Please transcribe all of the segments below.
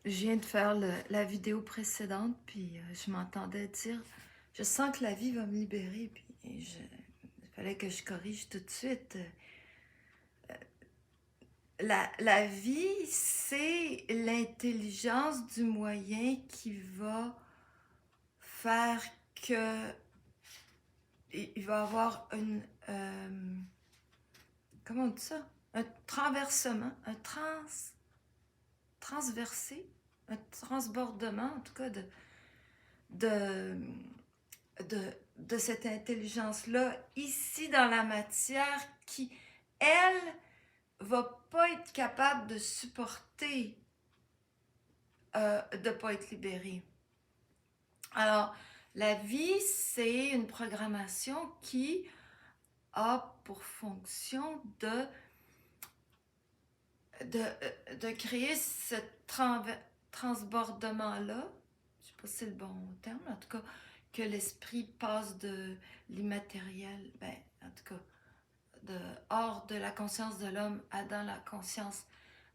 Je viens de faire la vidéo précédente, puis je m'entendais dire, je sens que la vie va me libérer, puis il fallait que je corrige tout de suite. La vie, c'est l'intelligence du moyen qui va faire que il va avoir une, comment on dit ça? Un transversement, transversé, un transbordement, en tout cas, de, de cette intelligence-là ici dans la matière qui, elle, va pas être capable de supporter de pas être libérée. Alors, la vie, c'est une programmation qui a pour fonction de créer ce transbordement-là, je sais pas si c'est le bon terme, en tout cas, que l'esprit passe de l'immatériel, ben, en tout cas, hors de la conscience de l'homme à dans la conscience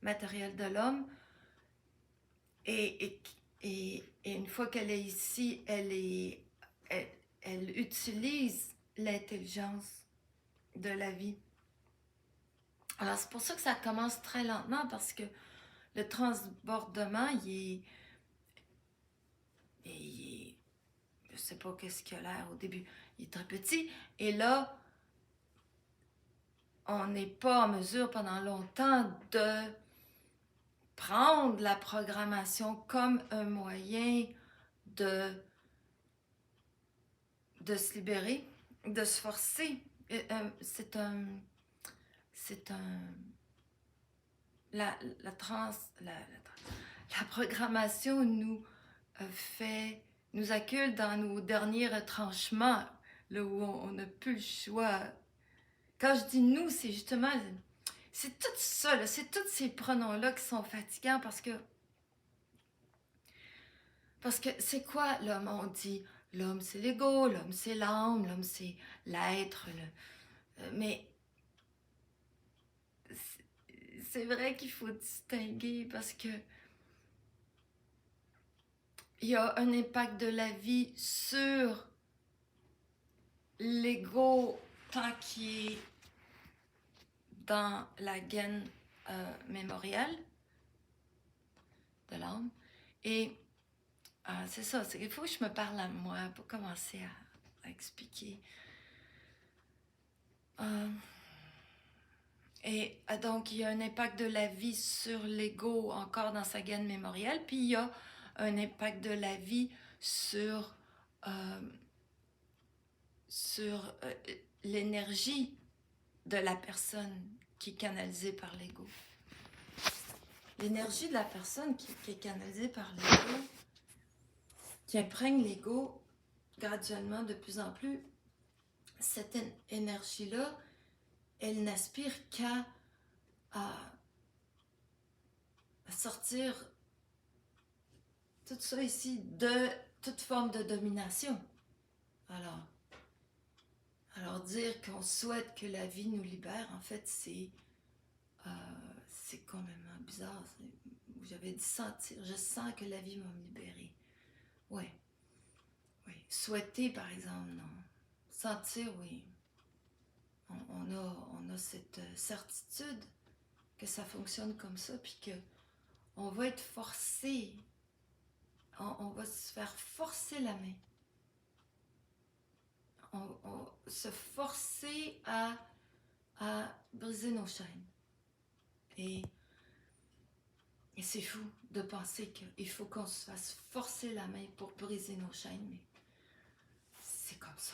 matérielle de l'homme. Et, et une fois qu'elle est ici, elle utilise l'intelligence de la vie. Alors c'est pour ça que ça commence très lentement, parce que le transbordement, je sais pas qu'est-ce qu'il a l'air au début, il est très petit, et là, on n'est pas en mesure pendant longtemps de prendre la programmation comme un moyen de, de se libérer, de se forcer. C'est un... C'est un... La, trans, la programmation nous accule dans nos derniers retranchements, là où on n'a plus le choix. Quand je dis nous, c'est justement, c'est tout ça, là, c'est tous ces pronoms-là qui sont fatigants, parce que c'est quoi l'homme? On dit l'homme c'est l'ego, l'homme c'est l'âme, l'homme c'est l'être, mais c'est vrai qu'il faut distinguer, parce que il y a un impact de la vie sur l'ego tant qu'il est dans la gaine mémorielle de l'âme. Et c'est ça, c'est qu'il faut que je me parle à moi pour commencer à expliquer. Et donc, il y a un impact de la vie sur l'ego encore dans sa gaine mémorielle, puis il y a un impact de la vie sur, euh, sur l'énergie de la personne qui est canalisée par l'ego. L'énergie de la personne qui est canalisée par l'ego, qui imprègne l'ego graduellement de plus en plus, cette énergie-là, elle n'aspire qu'à sortir tout ça ici de toute forme de domination. Alors dire qu'on souhaite que la vie nous libère, en fait, c'est complètement bizarre. J'avais dit sentir, je sens que la vie va me libérer. Ouais, oui. Souhaiter, par exemple, non. Sentir, oui. On a cette certitude que ça fonctionne comme ça, puis que on va être forcé, on va se faire forcer la main. Se forcer à briser nos chaînes. Et c'est fou de penser qu'il faut qu'on se fasse forcer la main pour briser nos chaînes, mais c'est comme ça.